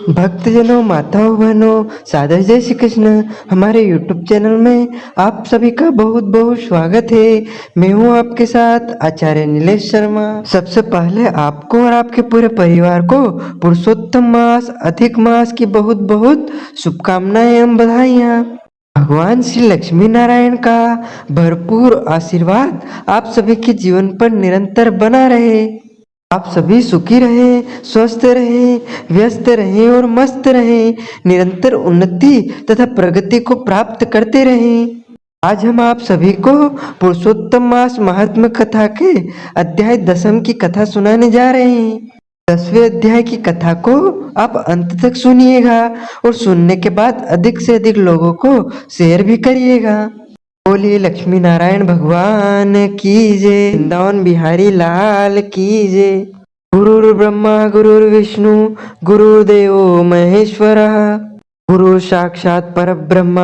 भक्तजनों, माताओं, बहनों, सादर जय श्री कृष्ण। हमारे YouTube चैनल में आप सभी का बहुत बहुत स्वागत है। मैं हूँ आपके साथ आचार्य नीलेश शर्मा। सबसे पहले आपको और आपके पूरे परिवार को पुरुषोत्तम मास अधिक मास की बहुत बहुत शुभकामनाएं एवं बधाइयाँ। भगवान श्री लक्ष्मी नारायण का भरपूर आशीर्वाद आप सभी के जीवन पर निरंतर बना रहे। आप सभी सुखी रहें, स्वस्थ रहें, व्यस्त रहें और मस्त रहें, निरंतर उन्नति तथा प्रगति को प्राप्त करते रहें। आज हम आप सभी को पुरुषोत्तम मास महात्म्य कथा के अध्याय 10 की कथा सुनाने जा रहे हैं। 10वें अध्याय की कथा को आप अंत तक सुनिएगा और सुनने के बाद अधिक से अधिक लोगों को शेयर भी करिएगा। बोलिए लक्ष्मी नारायण भगवान की जय, वृंदावन बिहारी लाल की जय। गुरुर् ब्रह्मा गुरुर्विष्णु गुरुर्देवो महेश्वरः, गुरु साक्षात् परब्रह्म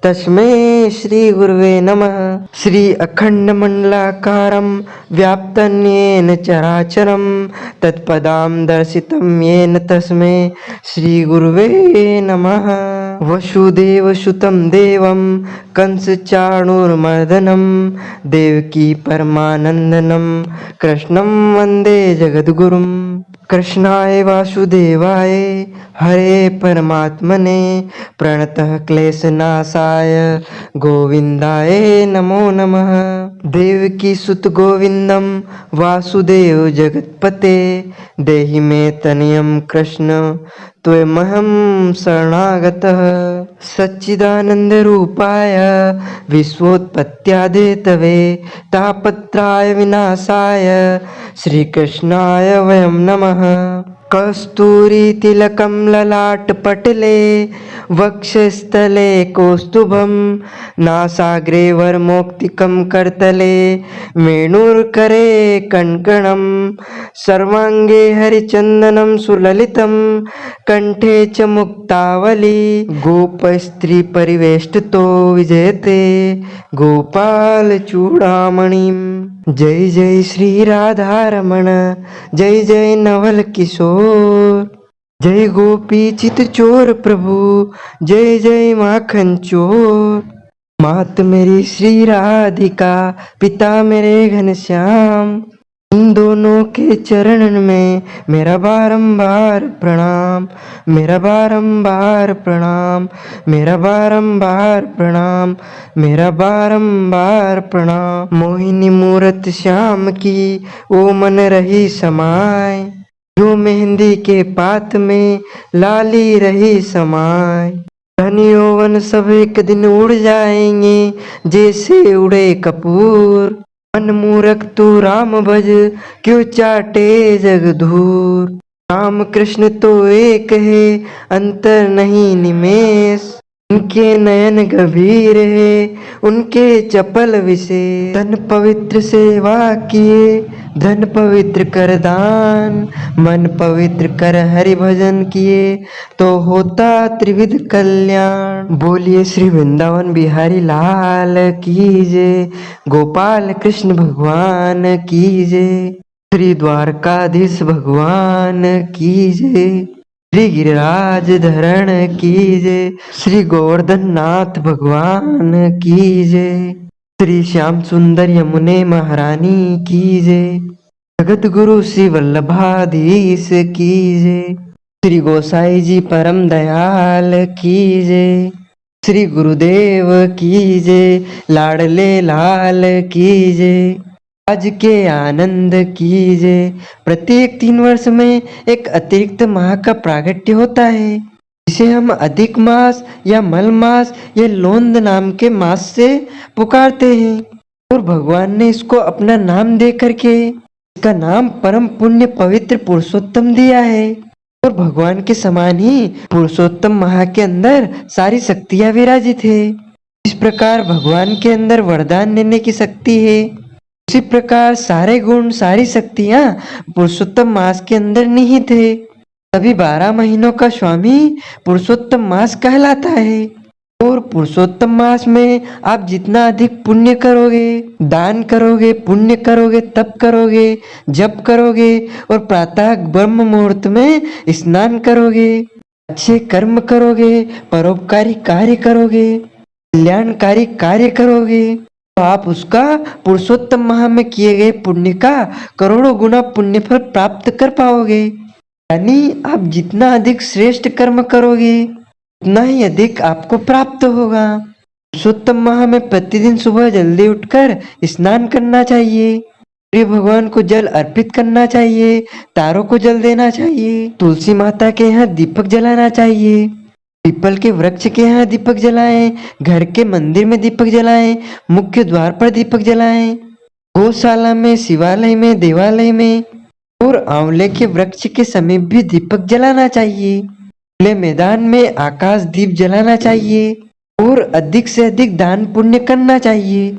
तस्मै श्री गुरुवे नमः। श्री अखंड मंडलाकारं व्याप्तं येन चराचरं तत्पदां दर्शितं येन तस्मै श्री गुरुवे नमः। वसुदेवसुतं देवं कंसचाणूरमर्दनं देवकी परमानंदनं कृष्णं वंदे जगद्गुरुं। कृष्णाय वासुदेवाय हरे परमात्मने प्रणतः क्लेशनाशाय गोविंदाय नमो नमः। देवकी सुत गोविंदम वासुदेव जगत्पते देहि मे तनयं कृष्ण त्वमहं शरणागतः। सच्चिदानंद रूपाय विश्वोत्पत्त्यादिहेतवे तापत्रय विनाशाय श्रीकृष्णाय वयं नमः। कस्तूरी तिलकं ललाटपटले वक्षस्थले कौस्तुभं नासाग्रे वरमौक्तिकं करतले वेणुर्करे कङ्कणं सर्वाङ्गे हरिचन्दनं सुललितं कंठे च मुक्तावली गोपस्त्री परिवेष्टितो विजयते गोपाल चूड़ामणिं। जय जय श्री राधा रमण, जय जय नवल किशोर, जय गोपी चित चोर प्रभु, जय जय माखन चोर। मात मेरी श्री राधिका, पिता मेरे घनश्याम, इन दोनों के चरणन में मेरा बारंबार प्रणाम, मेरा बारंबार प्रणाम, मेरा बारंबार प्रणाम, मेरा बारंबार प्रणाम। मोहिनी मूरत श्याम की ओ मन रही समाय, जो मेहंदी के पात में लाली रही समाय। धन यौवन सब एक दिन उड़ जाएंगे जैसे उड़े कपूर, मन मूरख तू राम भज क्यों चाटे जग धूर। राम कृष्ण तो एक है अंतर नहीं निमेष, उनके नयन गंभीर है उनके चपल विशेष। तन पवित्र सेवा किए धन पवित्र कर दान, मन पवित्र कर हरि भजन किए तो होता त्रिविध कल्याण। बोलिए श्री वृंदावन बिहारी लाल की जय, गोपाल कृष्ण भगवान की जय, श्री द्वारकाधीश भगवान की जय, श्री गिरिराज धरण की जय, श्री गोवर्धन नाथ भगवान की जय, श्री श्याम सुंदर यमुने महारानी की जय, जगत गुरु श्री वल्लभाधीश की जय, श्री गोसाई जी परम दयाल की जय, श्री गुरुदेव की जय, लाडले लाल की जय, आज के आनंद की जय। प्रत्येक 3 वर्ष में एक अतिरिक्त माह का प्रागट्य होता है, जिसे हम अधिक मास या मल मास या लोंद नाम के मास से पुकारते हैं, और भगवान ने इसको अपना नाम दे करके इसका नाम परम पुण्य पवित्र पुरुषोत्तम दिया है। और भगवान के समान ही पुरुषोत्तम माह के अंदर सारी शक्तियां विराजित है। इस प्रकार भगवान के अंदर वरदान देने की शक्ति है, उसी प्रकार सारे गुण सारी शक्तियां पुरुषोत्तम मास के अंदर निहित है। सभी 12 महीनों का स्वामी पुरुषोत्तम मास कहलाता है। और पुरुषोत्तम मास में आप जितना अधिक पुण्य करोगे, दान करोगे, पुण्य करोगे, तप करोगे, जप करोगे और प्रातः ब्रह्म मुहूर्त में स्नान करोगे, अच्छे कर्म करोगे, परोपकारी कार्य करोगे, कल्याणकारी कार्य करोगे तो आप उसका पुरुषोत्तम माह में किए गए पुण्य का करोड़ों गुना पुण्य फल प्राप्त कर पाओगे। यानी आप जितना अधिक श्रेष्ठ कर्म करोगे उतना ही अधिक आपको प्राप्त होगा। पुरुषोत्तम माह में प्रतिदिन सुबह जल्दी उठकर स्नान करना चाहिए, सूर्य भगवान को जल अर्पित करना चाहिए, तारों को जल देना चाहिए, तुलसी माता के यहाँ दीपक जलाना चाहिए, पीपल के वृक्ष के यहाँ दीपक जलाएं, घर के मंदिर में दीपक जलाएं, मुख्य द्वार पर दीपक जलाएं, गौशाला में, शिवालय में, देवालय में और आंवले के वृक्ष के समीप भी दीपक जलाना चाहिए। खुले मैदान में आकाश दीप जलाना चाहिए और अधिक से अधिक दान पुण्य करना चाहिए।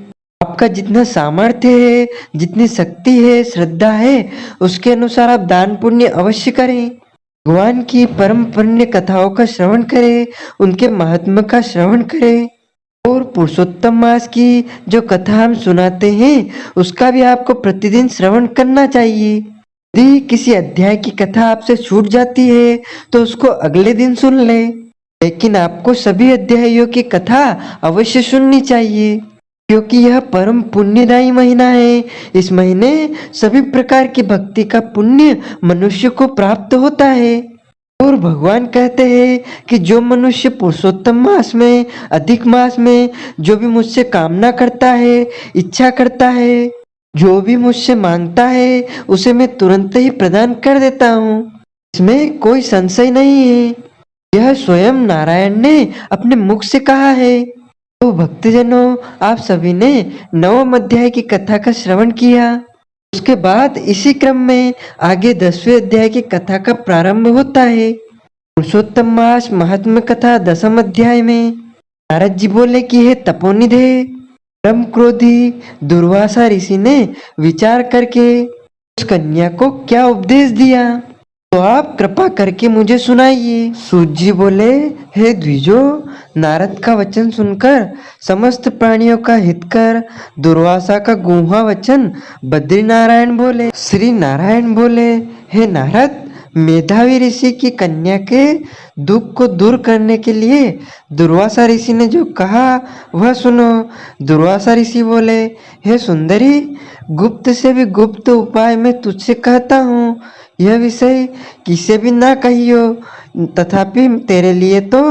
आपका जितना सामर्थ्य है, जितनी शक्ति है, श्रद्धा है, उसके अनुसार आप दान पुण्य अवश्य करें। भगवान की परम पुण्य कथाओं का श्रवण करें, उनके महात्मा का श्रवण करें और पुरुषोत्तम मास की जो कथा हम सुनाते हैं उसका भी आपको प्रतिदिन श्रवण करना चाहिए। यदि किसी अध्याय की कथा आपसे छूट जाती है तो उसको अगले दिन सुन ले, लेकिन आपको सभी अध्यायों की कथा अवश्य सुननी चाहिए क्योंकि यह परम पुण्यदायी महीना है। इस महीने सभी प्रकार की भक्ति का पुण्य मनुष्य को प्राप्त होता है और भगवान कहते हैं कि जो मनुष्य पुरुषोत्तम मास में, अधिक मास में जो भी मुझसे कामना करता है, इच्छा करता है, जो भी मुझसे मांगता है उसे मैं तुरंत ही प्रदान कर देता हूँ। इसमें कोई संशय नहीं है। यह स्वयं नारायण ने अपने मुख से कहा है। तो भक्तजनों, आप सभी ने नवम अध्याय की कथा का श्रवण किया। उसके बाद इसी क्रम में आगे 10वें अध्याय की कथा का प्रारंभ होता है। पुरुषोत्तम मास महात्म्य कथा 10वें अध्याय में नारद जी बोले कि हे तपोनिधे, परम क्रोधी दुर्वासा ऋषि ने विचार करके उस कन्या को क्या उपदेश दिया तो आप कृपा करके मुझे सुनाइए। सूत जी बोले, हे द्विजो, नारद का वचन सुनकर समस्त प्राणियों का हित कर दुर्वासा का गूढ़ा वचन बद्री नारायण बोले। श्री नारायण बोले, हे नारद, मेधावी ऋषि की कन्या के दुख को दूर करने के लिए दुर्वासा ऋषि ने जो कहा वह सुनो। दुर्वासा ऋषि बोले, हे सुंदरी, गुप्त से भी गुप्त उपाय मैं तुझसे कहता हूँ। यह विषय किसे भी ना कहियो, तथापि तेरे लिए तो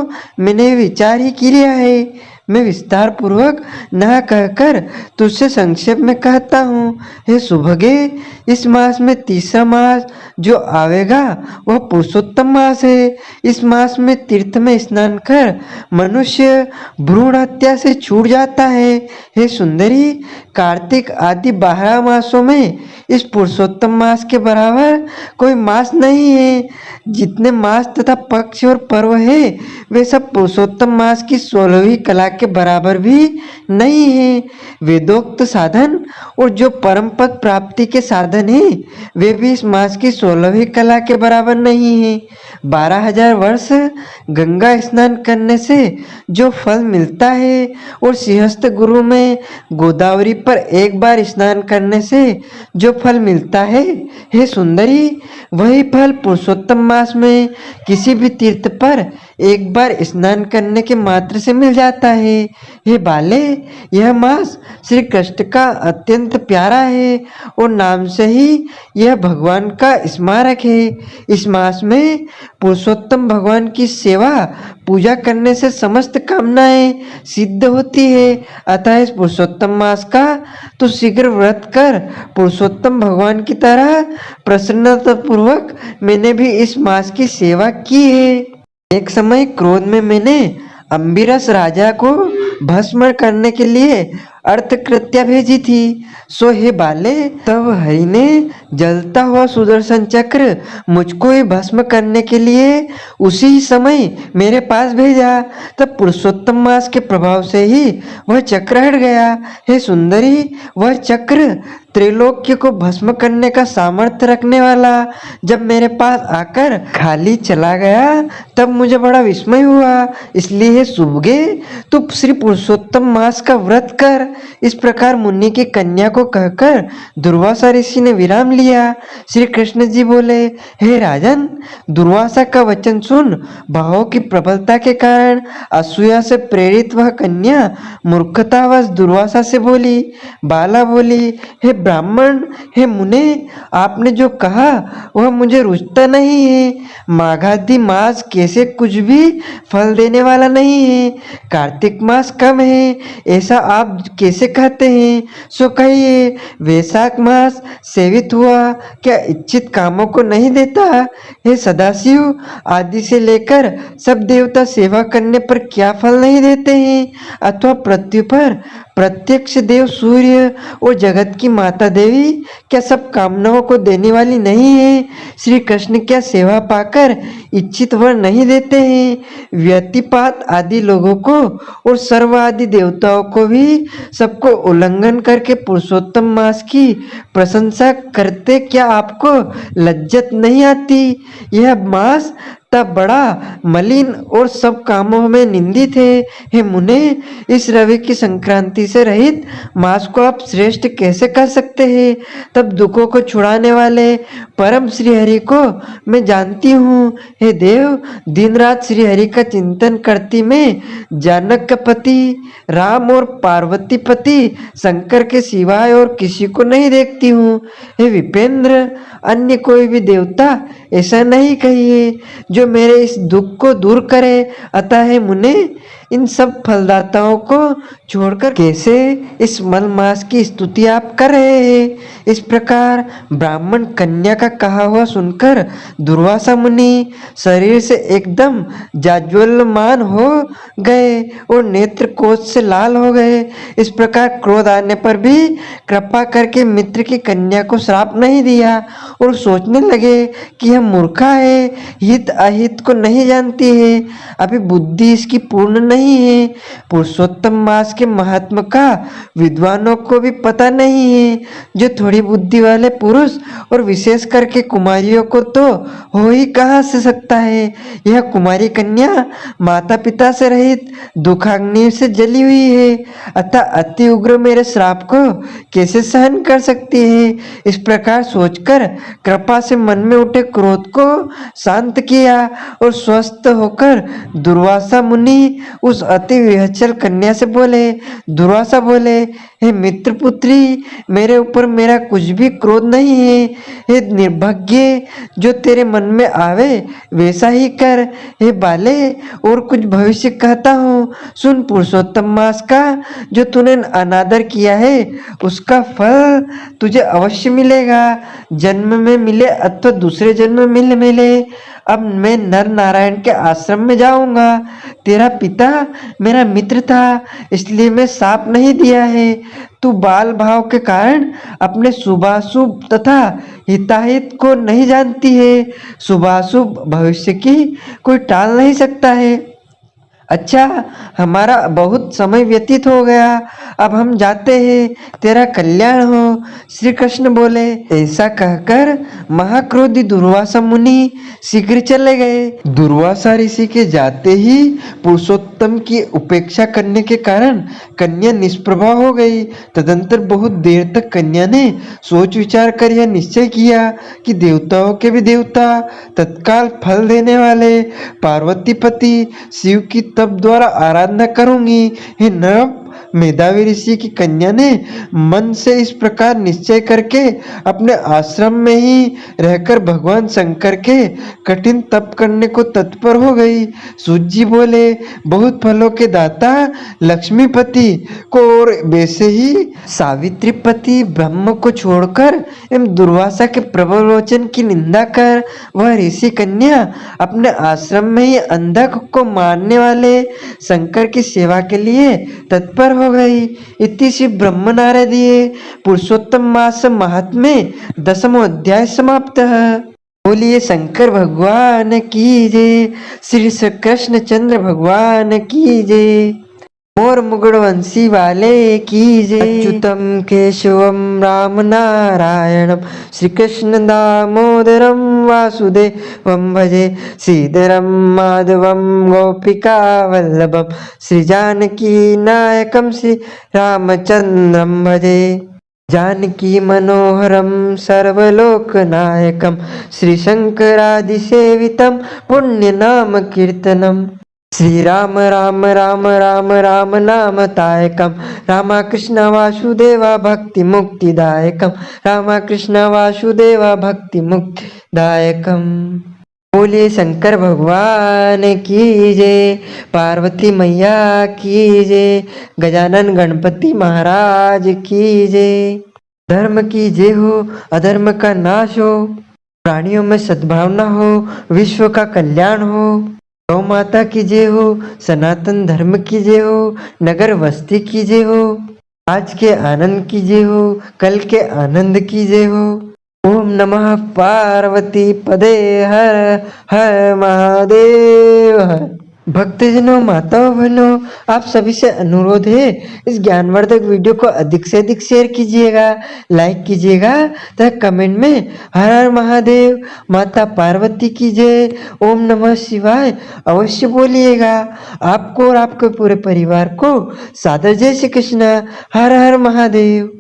मैंने विचार ही किया है। मैं विस्तार पूर्वक न कहकर तुझसे संक्षेप में कहता हूँ। हे सुभगे, इस मास में तीसरा मास जो आवेगा वह पुरुषोत्तम मास है। इस मास में तीर्थ में स्नान कर मनुष्य भ्रूण हत्या से छूट जाता है। हे सुंदरी, कार्तिक आदि 12 मासों में इस पुरुषोत्तम मास के बराबर कोई मास नहीं है। जितने मास तथा पक्ष और पर्व है वे सब पुरुषोत्तम मास की 16वीं कला के बराबर भी नहीं है। वेदोक्त साधन और जो परम पद प्राप्ति के साधन है वे भी इस मास की 16वीं कला के बराबर नहीं है। 12,000 वर्ष गंगा स्नान करने से जो फल मिलता है और सिंहस्थ गुरु में गोदावरी पर एक बार स्नान करने से जो फल मिलता है, हे सुंदरी, वही फल पुरुषोत्तम मास में किसी भी तीर्थ पर एक बार स्नान करने के मात्र से मिल जाता है। हे बाले, यह मास श्री कृष्ण का अत्यंत प्यारा है और नाम से ही यह भगवान का स्मारक है। इस मास में पुरुषोत्तम भगवान की सेवा पूजा करने से समस्त कामनाएं सिद्ध होती है। अतः इस पुरुषोत्तम मास का तो शीघ्र व्रत कर पुरुषोत्तम भगवान की तरह प्रसन्नता पूर्वक मैंने भी इस मास की सेवा की है। एक समय क्रोध में मैंने अम्बिरस राजा को भस्म करने के लिए अर्थकृत्या भेजी थी। सो हे बाले, तब हरि ने जलता हुआ सुदर्शन चक्र मुझको ही भस्म करने के लिए उसी समय मेरे पास भेजा। तब पुरुषोत्तम मास के प्रभाव से ही वह चक्र हट गया। हे सुंदरी, वह चक्र त्रैलोक्य को भस्म करने का सामर्थ्य रखने वाला जब मेरे पास आकर खाली चला गया तब मुझे बड़ा विस्मय हुआ। इसलिए हे सुभगे, तू श्री पुरुषोत्तम मास का व्रत कर। इस प्रकार मुनि की कन्या को कहकर दुर्वासा ऋषि ने विराम लिया। श्री कृष्ण जी बोले, हे राजन, दुर्वासा का वचन सुन। भावों की प्रबलता के कारण असूया से प्रेरित वह कन्या मूर्खतावश दुर्वासा से बोली। बाला बोली, हे ब्राह्मण, हे मुने, आपने जो कहा वह मुझे रुचता नहीं है। माघादि मास कैसे कुछ भी फल देने वाला नहीं है। कार्तिक मास कम है, ऐसा आप कैसे कहते हैं? सो कहिए, वैशाख मास सेवित हुआ क्या इच्छित कामों को नहीं देता? हे सदाशिव आदि से लेकर सब देवता सेवा करने पर क्या फल नहीं देते हैं? अथवा पृथ्वी पर प्रत्यक्ष देव सूर्य और जगत की माता देवी क्या सब कामनाओं को देने वाली नहीं है? श्री कृष्ण क्या सेवा पाकर इच्छित वर नहीं देते हैं? व्यतिपात आदि लोगों को और सर्व आदि देवताओं को भी सबको उल्लंघन करके पुरुषोत्तम मास की प्रशंसा करते क्या आपको लज्जत नहीं आती? यह मास तब बड़ा मलिन और सब कामों में निंदित है। हे मुने, इस रवि की संक्रांति से रहित मास को आप श्रेष्ठ कैसे कर सकते हैं? तब दुखों को छुड़ाने वाले परम श्री हरि को मैं जानती हूँ। हे देव, दिन रात श्री हरि का चिंतन करती मैं जानक का पति राम और पार्वती पति शंकर के सिवाय और किसी को नहीं देखती हूँ। हे विपेंद्र, अन्य कोई भी देवता ऐसा नहीं कहिए जो मेरे इस दुख को दूर करे। अतः हे मुने, इन सब फलदाताओं को छोड़कर कैसे इस मल मास की स्तुति आप कर रहे हैं? इस प्रकार ब्राह्मण कन्या का कहा हुआ सुनकर दुर्वासा मुनि शरीर से एकदम जाज्वल्यमान हो गए और नेत्र कोष से लाल हो गए। इस प्रकार क्रोध आने पर भी कृपा करके मित्र की कन्या को श्राप नहीं दिया और सोचने लगे कि यह मूर्खा है, हित अहित को नहीं जानती है, अभी बुद्धि इसकी पूर्ण नहीं है। पुरुषोत्तम मास के महात्मा का विद्वानों को भी पता नहीं है। जो थोड़ी बुद्धि वाले पुरुष और विशेष करके कुमारियों को तो हो ही कहाँ से सकता है। यह कुमारी कन्या माता पिता से रहित दुखाग्नि से जली हुई है, अतः अति उग्र मेरे श्राप को कैसे सहन कर सकती है? इस प्रकार सोचकर कृपा से मन में उठे क्रोध को शांत किया और स्वस्थ होकर दुर्वासा मुनि उस अति विहचल कन्या से बोले। दुर्वासा बोले, हे मित्र पुत्री, मेरे ऊपर मेरा कुछ भी क्रोध नहीं है। हे निर्भाग्य, जो तेरे मन में आवे वैसा ही कर। हे बाले, और कुछ भविष्य कहता हूँ, सुन। पुरुषोत्तम मास का जो तूने अनादर किया है उसका फल तुझे अवश्य मिलेगा, जन्म में मिले अथवा दूसरे जन्म में मिले। अब मैं नर नारायण के आश्रम में जाऊंगा। तेरा पिता मेरा मित्र था, इसलिए मैं शाप नहीं दिया है। तू बाल भाव के कारण अपने शुभाशुभ तथा हिताहित को नहीं जानती है। शुभाशुभ भविष्य की कोई टाल नहीं सकता है। अच्छा, हमारा बहुत समय व्यतीत हो गया, अब हम जाते हैं, तेरा कल्याण हो। श्री कृष्ण बोले। ऐसा कहकर महाक्रोधी दुर्वासा मुनि शीघ्र चले गए। दुर्वासा ऋषि के जाते ही पुरुषोत्तम की उपेक्षा करने के कारण कन्या निष्प्रभा हो गई। तदंतर बहुत देर तक कन्या ने सोच विचार कर यह निश्चय किया कि देवताओं के भी देवता, तत्काल फल देने वाले पार्वती पति शिव की तप द्वारा आराधना करूंगी। हे नर, मेधावी ऋषि की कन्या ने मन से इस प्रकार निश्चय करके अपने आश्रम में ही रहकर भगवान शंकर के कठिन तप करने को तत्पर हो गई। सूत जी बोले, बहुत फलों के दाता लक्ष्मीपति को और वैसे ही सावित्रीपति ब्रह्म को छोड़कर एवं दुर्वासा के प्रबल वचन की निंदा कर वह ऋषि कन्या अपने आश्रम में ही अंधक को मारने वाले शंकर की सेवा के लिए तत्पर हो गई। इति श्री ब्रह्म नारदीय पुरुषोत्तम मास महात्म्य 10वां अध्याय समाप्त। बोलिए शंकर भगवान की जय, श्री कृष्ण चंद्र भगवान की जय। मोर मुकुट वंशी वाले की जय। अच्युतम केशवम राम नारायणम श्री कृष्ण दामोदरम वासुदेवम भजे। श्रीधरम माधवम गोपिका वल्लभम श्री जानकी नायकम श्री रामचंद्रम भजे। जानकी मनोहरम सर्वलोकनायकम श्री शंकरादिसेवितम पुण्य नाम कीर्तनम। श्री राम राम राम राम राम नाम तायकम रामकृष्ण वासुदेवा भक्ति मुक्तिदायकम रामकृष्ण वासुदेवा भक्ति मुक्तिदायकम। बोले शंकर भगवान की जय, पार्वती मैया की जय, गजानन गणपति महाराज की जय। धर्म की जय हो, अधर्म का नाश हो, प्राणियों में सद्भावना हो, विश्व का कल्याण हो। गौ माता की जय हो, सनातन धर्म की जय हो, नगर वस्ती की जय हो, आज के आनंद की जय हो, कल के आनंद की जय हो। ओम नमः पार्वती पदे हर हर महादेव हर। भक्तजनों, माताओं, बहनों, आप सभी से अनुरोध है, इस ज्ञानवर्धक वीडियो को अधिक से अधिक शेयर कीजिएगा, लाइक कीजिएगा तथा कमेंट में हर हर महादेव, माता पार्वती की जय, ओम नमः शिवाय अवश्य बोलिएगा। आपको और आपके पूरे परिवार को सादर जय श्री कृष्ण, हर हर महादेव।